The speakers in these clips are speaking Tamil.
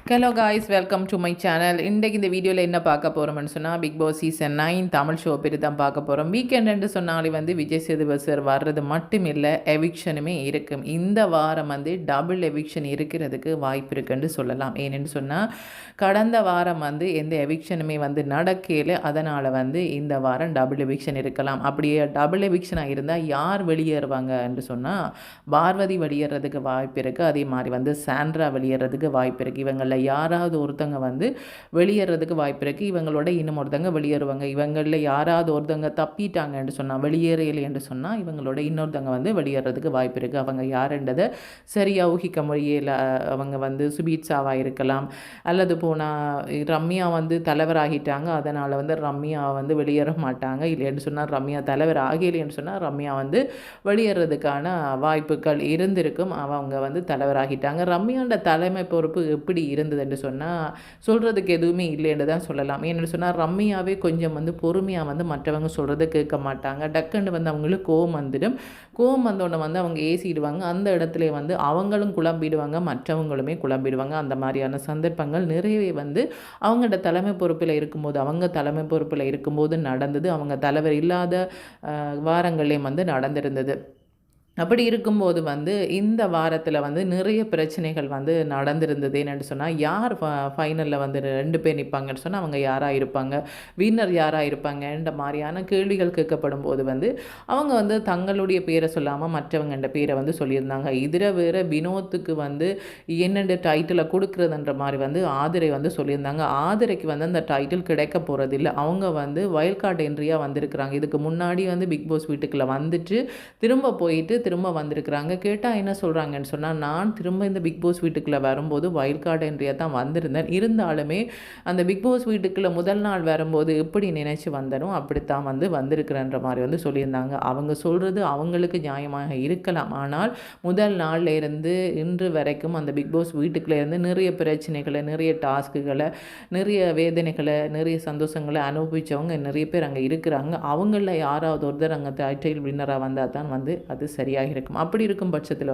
Hello guys, welcome to my channel. இன்றைக்கு இந்த வீடியோவில் என்ன பார்க்க போகிறோம்னு சொன்னால், Bigg Boss season 9 Tamil show பேர் தான் பார்க்க போகிறோம். வீக்கெண்டு சொன்னாலே விஜய் சேதுபதி சார் வர்றது மட்டும் இல்லை, எவிக்ஷனுமே இருக்கும். இந்த வாரம் டபுள் எவிக்ஷன் இருக்கிறதுக்கு வாய்ப்பு இருக்குன்னு சொல்லலாம். ஏன்னு சொன்னால், கடந்த வாரம் எந்த எவிக்ஷனுமே நடக்கல. அதனால் இந்த வாரம் டபுள் எவிக்ஷன் இருக்கலாம். அப்படியே டபுள் எவிக்ஷனாக இருந்தால் யார் வெளியேறுவாங்க என்று சொன்னால், பார்வதி வெளியேறதுக்கு வாய்ப்பு இருக்குது. அதே மாதிரி சாண்ட்ரா வெளியேறதுக்கு வாய்ப்பு இருக்குது. இவங்களில் யாராவது ஒருத்தங்க வெளியேறதுக்கு வாய்ப்பு இருக்குது. இவங்களோட இன்னும் ஒருத்தங்க வெளியேறுவாங்க. இவங்களில் யாராவது ஒருத்தங்க தப்பிட்டாங்கன்னு சொன்னால், வெளியேறலை என்று சொன்னால், இவங்களோட இன்னொருத்தங்க வெளியேறதுக்கு வாய்ப்பு இருக்குது. அவங்க யாருன்றதை சரியாக ஊகிக்க முடியல. அவங்க சுபீட்சாவாக இருக்கலாம், அல்லது போனால் ரம்யா தலைவராகிட்டாங்க. அதனால் ரம்யா வெளியேற மாட்டாங்க. இல்லைன்னு சொன்னால், ரம்யா தலைவர் ஆகலைன்னு சொன்னால், ரம்யா வெளியேறதுக்கான வாய்ப்புகள் இருந்திருக்கும். அவங்க தலைவராகிட்டாங்க. ரம்யாண்ட தலைமை பொறுப்பு எப்படி இருந்தது என்று சொன்னால், சொல்கிறதுக்கு எதுவுமே இல்லைன்னு தான் சொல்லலாம். ஏன்னு சொன்னால், ரம்யாவே கொஞ்சம் பொறுமையாக மற்றவங்க சொல்கிறத கேட்க மாட்டாங்க. டக்குன்னு அவங்களுக்கு கோவம் வந்துடும். கோவம் வந்தோடனே அவங்க ஏசிடுவாங்க. அந்த இடத்துல அவங்களும் குழம்பிடுவாங்க, மற்றவங்களுமே குழம்பிடுவாங்க. அந்த மாதிரியான சந்தர்ப்பங்கள் நிறையவே அவங்களோட தலைமை பொறுப்பில் இருக்கும்போது, அவங்க தலைமை பொறுப்பில் இருக்கும்போது நடந்தது. அவங்க தலைவர் இல்லாத வாரங்களே நடந்திருந்தது. அப்படி இருக்கும்போது இந்த வாரத்தில் நிறைய பிரச்சனைகள் நடந்திருந்தது. என்னென்னு சொன்னால், யார் ஃபைனலில் 2 பேர் நிற்பாங்கன்னு சொன்னால் அவங்க யாராக இருப்பாங்க, வின்னர் யாராக இருப்பாங்கன்ற மாதிரியான கேள்விகள் கேட்கப்படும் போது அவங்க தங்களுடைய பேரை சொல்லாமல் மற்றவங்கன்ற பேரை சொல்லியிருந்தாங்க. இதில் வேறு வினோத்துக்கு என்னென்ன டைட்டிலை கொடுக்குறதுன்ற மாதிரி ஆதிரை சொல்லியிருந்தாங்க. ஆதிரைக்கு அந்த டைட்டில் கிடைக்க போகிறதில்லை. அவங்க வயல் கார்டு என்ட்ரியாக வந்திருக்கிறாங்க. இதுக்கு முன்னாடி பிக் பாஸ் வீட்டுக்குள்ளே வந்துட்டு திரும்ப போயிட்டு திரும்ப வந்திருக்கிறாங்க. கேட்டால் என்ன சொல்கிறாங்கன்னு சொன்னால், நான் திரும்ப இந்த பிக் பாஸ் வீட்டுக்குள்ளே வரும்போது வயல் கார்டு என்ட்ரியாக தான் வந்திருந்தேன். இருந்தாலுமே அந்த பிக் பாஸ் வீட்டுக்குள்ளே முதல் நாள் வரும்போது எப்படி நினைச்சு வந்தனோ அப்படித்தான் வந்திருக்கிறன்ற மாதிரி சொல்லியிருந்தாங்க. அவங்க சொல்கிறது அவங்களுக்கு நியாயமாக இருக்கலாம். ஆனால் முதல் நாளில் இருந்து இன்று வரைக்கும் அந்த பிக் பாஸ் வீட்டுக்குள்ளே இருந்து நிறைய பிரச்சனைகளை, நிறைய டாஸ்க்குகளை, நிறைய வேதனைகளை, நிறைய சந்தோஷங்களை அனுபவித்தவங்க நிறைய பேர் அங்கே இருக்கிறாங்க. அவங்களில் யாராவது ஒருத்தர் அங்கே டைட்டில் வின்னராக வந்தால் தான் அது சரியாக இருக்கும். அப்படி இருக்கும் பட்சத்தில்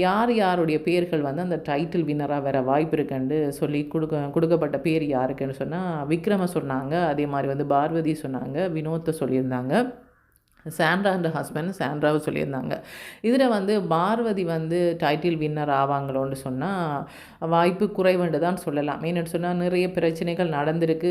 யார் யாருடைய பேர்கள் அந்த டைட்டில் வின்னராக வர வாய்ப்பு இருக்குன்னு சொல்லி கொடுக்கப்பட்ட பேர் யாருக்குன்னு சொன்னால், விக்ரம சொன்னாங்க. அதே மாதிரி பார்வதி சொன்னாங்க, வினோத்தை சொல்லியிருந்தாங்க, சாண்ட்ரா அண்ட் ஹஸ்பண்ட் சாண்ட்ராவை சொல்லியிருந்தாங்க. இதில் பார்வதி டைட்டில் வின்னர் ஆவாங்களோன்னு சொன்னால் வாய்ப்பு குறைவுண்டு தான் சொல்லலாம். ஏன்னு சொன்னால், நிறைய பிரச்சனைகள் நடந்திருக்கு.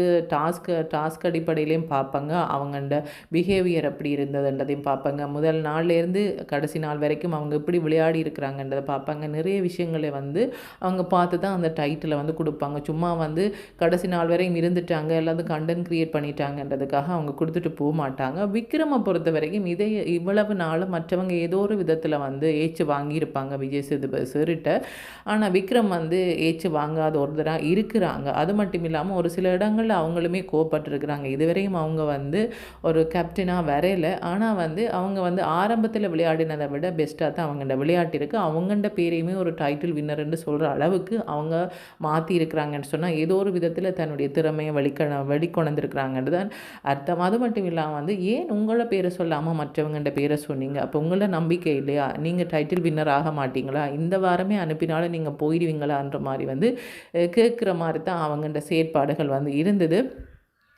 டாஸ்க் அடிப்படையிலையும் பார்ப்பாங்க. அவங்களோட பிஹேவியர் எப்படி இருந்ததுன்றதையும் பார்ப்பாங்க. முதல் நாள்லேருந்து கடைசி நாள் வரைக்கும் அவங்க எப்படி விளையாடி இருக்கிறாங்கன்றதை பார்ப்பாங்க. நிறைய விஷயங்களை அவங்க பார்த்து தான் அந்த டைட்டிலை கொடுப்பாங்க. சும்மா கடைசி நாள் வரையும் இருந்துட்டாங்க, எல்லாத்தையும் கண்டென்ட் க்ரியேட் பண்ணிட்டாங்கன்றதுக்காக அவங்க கொடுத்துட்டு போக மாட்டாங்க. விக்ரமை பொறுத்த வரைக்கும் இவ்வளவு நாள் மற்றவங்க ஏதோ ஒரு விதத்தில் ஏச்சு வாங்கியிருப்பாங்க விஜய் சேதுபதி சார்கிட்ட. ஆனால் விக்ரம் ஏச்சு வாங்காத ஒருத்தராக இருக்கிறாங்க. அது மட்டும் இல்லாமல் ஒரு சில இடங்களில் அவங்களுமே கோவப்பட்டிருக்கிறாங்க. இதுவரையும் அவங்க ஒரு கேப்டனாக வரையில. ஆனால் அவங்க ஆரம்பத்தில் விளையாடினதை விட பெஸ்ட்டாக தான் அவங்கள்ட விளையாட்டு இருக்குது. அவங்கள்ட பேரையுமே ஒரு டைட்டில் வின்னர்ன்னு சொல்கிற அளவுக்கு அவங்க மாற்றி இருக்கிறாங்கன்னு சொன்னால், ஏதோ ஒரு விதத்தில் தன்னுடைய திறமையை வெளிக்கொணர்ந்துருக்கிறாங்கன்னு தான் அர்த்தம். அது மட்டும் இல்லாமல் ஏன் உங்களோட பேரை சொல்லாமல் மற்றவங்கள்ட பேரை சொன்னீங்க? அப்போ உங்களோட நம்பிக்கை இல்லையா? நீங்கள் டைட்டில் வின்னர் ஆக மாட்டீங்களா? இந்த வாரமே அனுப்பினாலும் நீங்கள் போயிடுவீங்களான்ற மாதிரி கேட்குற மாதிரி தான் அவங்கள்ட செயற்பாடுகள் இருந்தது.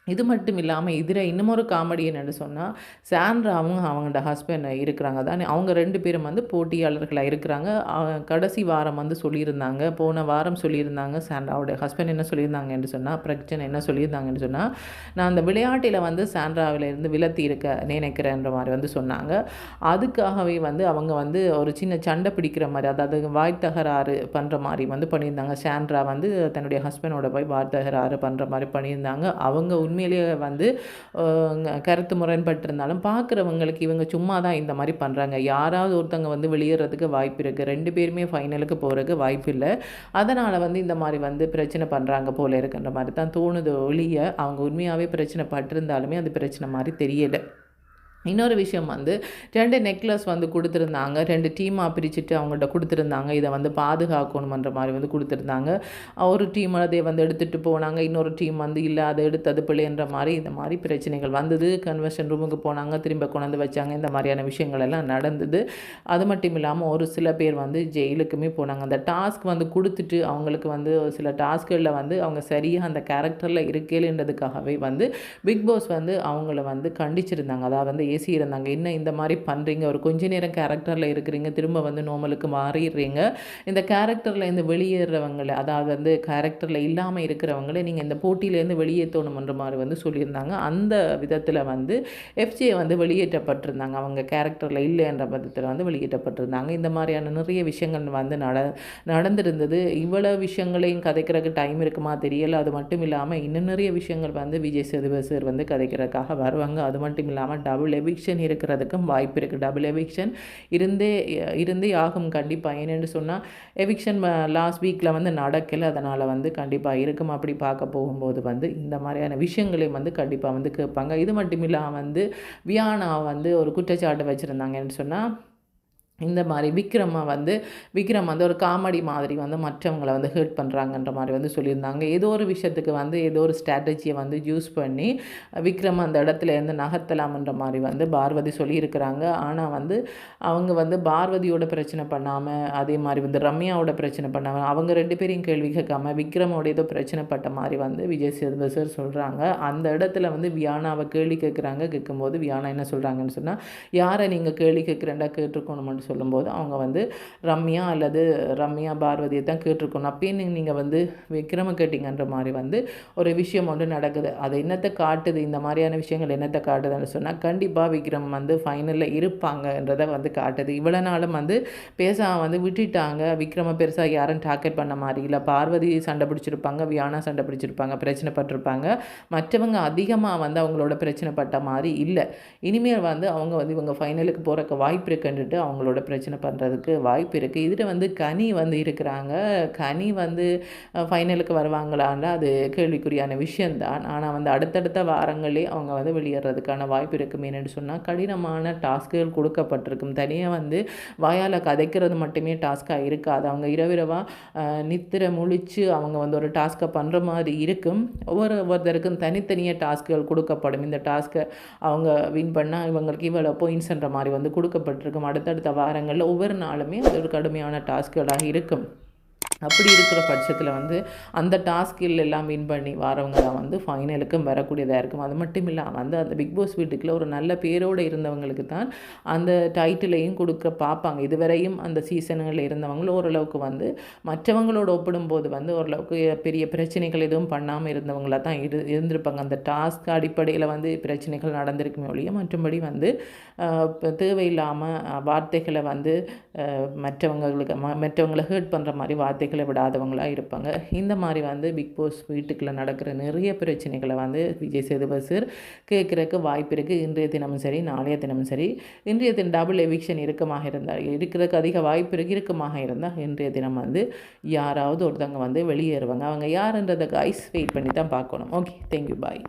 இது மட்டும் இல்லாமல் இதில் இன்னமொரு காமெடி என்னென்னு சொன்னால், சாண்ட்ராவும் அவங்களோட ஹஸ்பண்ட் இருக்கிறாங்க தானே, அவங்க 2 பேரும் போட்டியாளர்களாக இருக்கிறாங்க. கடைசி வாரம் சொல்லியிருந்தாங்க, போன வாரம் சொல்லியிருந்தாங்க. சாண்ட்ராவோட ஹஸ்பண்ட் என்ன சொல்லியிருந்தாங்கன்னு சொன்னால், பிரச்சனை என்ன சொல்லியிருந்தாங்கன்னு சொன்னால், நான் அந்த விளையாட்டில் சாண்ட்ராவிலேருந்து விலத்தி இருக்க நினைக்கிறேன்ற மாதிரி சொன்னாங்க. அதுக்காகவே அவங்க ஒரு சின்ன சண்டை பிடிக்கிற மாதிரி, அதாவது வாய் தகராறு பண்ணுற மாதிரி பண்ணியிருந்தாங்க. சாண்ட்ரா தன்னுடைய ஹஸ்பண்டோட போய் வாய் தகராறு பண்ணுற மாதிரி பண்ணியிருந்தாங்க. அவங்க உண்மையிலேயே கருத்து முரண்பட்டிருந்தாலும் பார்க்குறவங்களுக்கு இவங்க சும்மா தான் இந்த மாதிரி பண்ணுறாங்க, யாராவது ஒருத்தங்க வெளியேறதுக்கு வாய்ப்பு இருக்குது, 2 பேருமே ஃபைனலுக்கு போகிறதுக்கு வாய்ப்பு இல்லை, அதனால் இந்த மாதிரி பிரச்சனை பண்ணுறாங்க போல இருக்குன்ற மாதிரி தான் தோணுது ஒழிய, அவங்க உண்மையாகவே பிரச்சனை பட்டிருந்தாலுமே அது பிரச்சனை மாதிரி தெரியலை. இன்னொரு விஷயம் வந்து 2 நெக்லஸ் வந்து கொடுத்துருந்தாங்க. 2 டீமாக பிரிச்சுட்டு அவங்கள்ட்ட கொடுத்துருந்தாங்க. இதை வந்து பாதுகாக்கணுமன்ற மாதிரி வந்து கொடுத்துருந்தாங்க. ஒரு டீம் அதை வந்து எடுத்துகிட்டு போனாங்க. இன்னொரு டீம் வந்து இல்லை அதை எடுத்தது பிள்ளைன்ற மாதிரி இந்த மாதிரி பிரச்சனைகள் வந்தது. கன்வர்ஷன் ரூமுக்கு போனாங்க, திரும்ப கொண்டு வச்சாங்க. இந்த மாதிரியான விஷயங்கள் எல்லாம் நடந்தது. அது மட்டும் இல்லாமல் ஒரு சில பேர் வந்து ஜெயிலுக்குமே போனாங்க. அந்த டாஸ்க் வந்து கொடுத்துட்டு அவங்களுக்கு வந்து சில டாஸ்க்குகளில் வந்து அவங்க சரியாக அந்த கேரக்டரில் இருக்கேன்றதுக்காகவே வந்து பிக் பாஸ் வந்து அவங்கள வந்து கண்டிச்சிருந்தாங்க. அதாவது வந்து இருந்தாங்க. என்ன இந்த மாதிரி பண்ணுறீங்க, ஒரு கொஞ்ச நேரம் கேரக்டரில் இருக்கிறீங்க, திரும்ப வந்து நார்மலுக்கு மாறிடுறீங்க. இந்த கேரக்டரில் இருந்து வெளியேறவங்களை, அதாவது வந்து கேரக்டரில் இல்லாமல் இருக்கிறவங்களே நீங்கள் இந்த போட்டியிலேருந்து வெளியேற்றணுன்ற மாதிரி வந்து சொல்லியிருந்தாங்க. அந்த விதத்தில் வந்து எஃப்ஜே வந்து வெளியேற்றப்பட்டிருந்தாங்க. அவங்க கேரக்டரில் இல்லைன்ற விதத்தில் வந்து வெளியேற்றப்பட்டிருந்தாங்க. இந்த மாதிரியான நிறைய விஷயங்கள் வந்து நடந்திருந்தது. இவ்வளவு விஷயங்களையும் கதைக்கிறதுக்கு டைம் இருக்குமா தெரியல. அது மட்டும் இல்லாமல் இன்னும் நிறைய விஷயங்கள் வந்து விஜய் சேதுபதி சார் வந்து கதைக்கிறதுக்காக வருவாங்க. அது மட்டும் இல்லாமல் டபுள் எவிக்ஷன் இருக்கிறதுக்கும் வாய்ப்பு இருக்குது. டபுள் எவிக்ஷன் இருந்தே ஆகும் கண்டிப்பாக. ஏன்னு சொன்னால் எவிக்ஷன் லாஸ்ட் வீக்கில் வந்து நடக்கலை. அதனால் வந்து கண்டிப்பாக இருக்கும். அப்படி பார்க்க போகும்போது வந்து இந்த மாதிரியான விஷயங்களையும் வந்து கண்டிப்பாக வந்து கேட்பாங்க. இது மட்டும் இல்லாமல் வந்து வியானா வந்து ஒரு குற்றச்சாட்டு வச்சுருந்தாங்கன்னு சொன்னால் இந்த மாதிரி விக்ரம் வந்து ஒரு காமெடி மாதிரி வந்து மற்றவங்களை வந்து ஹர்ட் பண்ணுறாங்கன்ற மாதிரி வந்து சொல்லியிருந்தாங்க. ஏதோ ஒரு விஷயத்துக்கு வந்து ஏதோ ஒரு ஸ்ட்ராட்டஜியை வந்து யூஸ் பண்ணி விக்ரம் அந்த இடத்துலேருந்து நகர்த்தலாம்ன்ற மாதிரி வந்து பார்வதி சொல்லியிருக்கிறாங்க. ஆனால் வந்து அவங்க வந்து பார்வதியோட பிரச்சனை பண்ணாமல், அதே மாதிரி வந்து ரம்யாவோட பிரச்சனை பண்ணாமல், அவங்க 2 பேரையும் கேள்வி கேட்காம விக்ரமோட ஏதோ பிரச்சனைப்பட்ட மாதிரி வந்து விஜய் சேதுபதி சார் சொல்கிறாங்க. அந்த இடத்துல வந்து வியானாவை கேள்வி கேட்கும்போது வியானா என்ன சொல்கிறாங்கன்னு சொன்னால், யாரை நீங்கள் கேள்வி கேட்குறேன்டா கேட்டிருக்கணும்னு சொல்லும்போது அவங்க வந்து ரம்யா பார்வதியை தான் கேட்டிருக்கணும். அப்பயே நீங்கள் வந்து விக்ரம கேட்டிங்கன்ற மாதிரி வந்து ஒரு விஷயம் ஒன்று நடக்குது. அது என்னத்தை காட்டுது, இந்த மாதிரியான விஷயங்கள் என்னத்தை காட்டுதுன்னு சொன்னால் கண்டிப்பாக விக்ரம் வந்து ஃபைனலில் இருப்பாங்கன்றதை வந்து காட்டுது. இவ்வளோ நாளும் வந்து பேசாமல் வந்து விட்டுட்டாங்க. விக்ரம பெருசாக யாரும் டார்கெட் பண்ண மாதிரி இல்லை. பார்வதி சண்டை பிடிச்சிருப்பாங்க, வியானா சண்டை பிடிச்சிருப்பாங்க, பிரச்சனைப்பட்டிருப்பாங்க. மற்றவங்க அதிகமாக வந்து அவங்களோட பிரச்சனைப்பட்ட மாதிரி இல்லை. இனிமேல் வந்து அவங்க வந்து இவங்க ஃபைனலுக்கு போகிறக்கு வாய்ப்பு இருக்குன்ட்டு அவங்களோட பிரச்சனை பண்ணுறதுக்கு வாய்ப்பு இருக்குது. இதில் வந்து கனி வந்து இருக்கிறாங்க. கனி வந்து ஃபைனலுக்கு வருவாங்களான்னா அது கேள்விக்குறியான விஷயந்தான். ஆனால் வந்து அடுத்தடுத்த வாரங்களே அவங்க வந்து வெளியேறதுக்கான வாய்ப்பு இருக்குமே என்று சொன்னால் கடினமான டாஸ்க்குகள் கொடுக்கப்பட்டிருக்கும். தனியாக வந்து வாயால் கதைக்கிறது மட்டுமே டாஸ்க்காக இருக்காது. அவங்க இரவிரவாக நித்திரை முழித்து அவங்க வந்து ஒரு டாஸ்க்கை பண்ணுற மாதிரி இருக்கும். ஒவ்வொருத்தருக்கும் தனித்தனியாக டாஸ்க்குகள் கொடுக்கப்படும். இந்த டாஸ்க்கை அவங்க வின் பண்ணால் இவங்களுக்கு இவ்வளோ பாயிண்ட்ஸ்ன்ற மாதிரி வந்து கொடுக்கப்பட்டிருக்கும். அடுத்தடுத்த வாரங்களில் ஒவ்வொரு நாளுமே அது ஒரு கடுமையான டாஸ்க்குகளாக இருக்கும். அப்படி இருக்கிற பட்சத்தில் வந்து அந்த டாஸ்கில் எல்லாம் வின் பண்ணி வரவங்க தான் வந்து ஃபைனலுக்கும் வரக்கூடியதாக இருக்கும். அது மட்டும் இல்லாமல் வந்து அந்த பிக் பாஸ் வீட்டுக்குள்ளே ஒரு நல்ல பேரோடு இருந்தவங்களுக்கு தான் அந்த டைட்டிலையும் கொடுக்க பார்ப்பாங்க. இதுவரையும் அந்த சீசன்களில் இருந்தவங்களும் ஓரளவுக்கு வந்து மற்றவங்களோடு ஒப்பிடும்போது வந்து ஓரளவுக்கு பெரிய பிரச்சனைகள் எதுவும் பண்ணாமல் இருந்தவங்களாக தான் இருந்திருப்பாங்க. அந்த டாஸ்க் அடிப்படையில் வந்து பிரச்சனைகள் நடந்திருக்குமே ஒழிய மற்றபடி வந்து தேவையில்லாமல் வார்த்தைகளை வந்து மற்றவங்களை ஹர்ட் பண்ணுற மாதிரி வார்த்தைகளை விடாதவங்களாக இருப்பாங்க. இந்த மாதிரி வந்து பிக் பாஸ் வீட்டுக்குள்ளே நடக்கிற நிறைய பிரச்சனைகளை வந்து விஜய் சேதுபதி சார் கேட்குறதுக்கு வாய்ப்பு இருக்குது. இன்றைய தினமும் சரி, நாளைய தினமும் சரி. இன்றைய தினம் டபுள் எவிக்ஷன் இருக்கிறதுக்கு அதிக வாய்ப்பு இருக்குமாக இருந்தால் இன்றைய தினம் வந்து யாராவது ஒருத்தவங்க வந்து வெளியேறுவாங்க. அவங்க யாருன்றதை கைஸ் வெயிட் பண்ணி தான் பார்க்கணும். ஓகே, தேங்க்யூ, பாய்.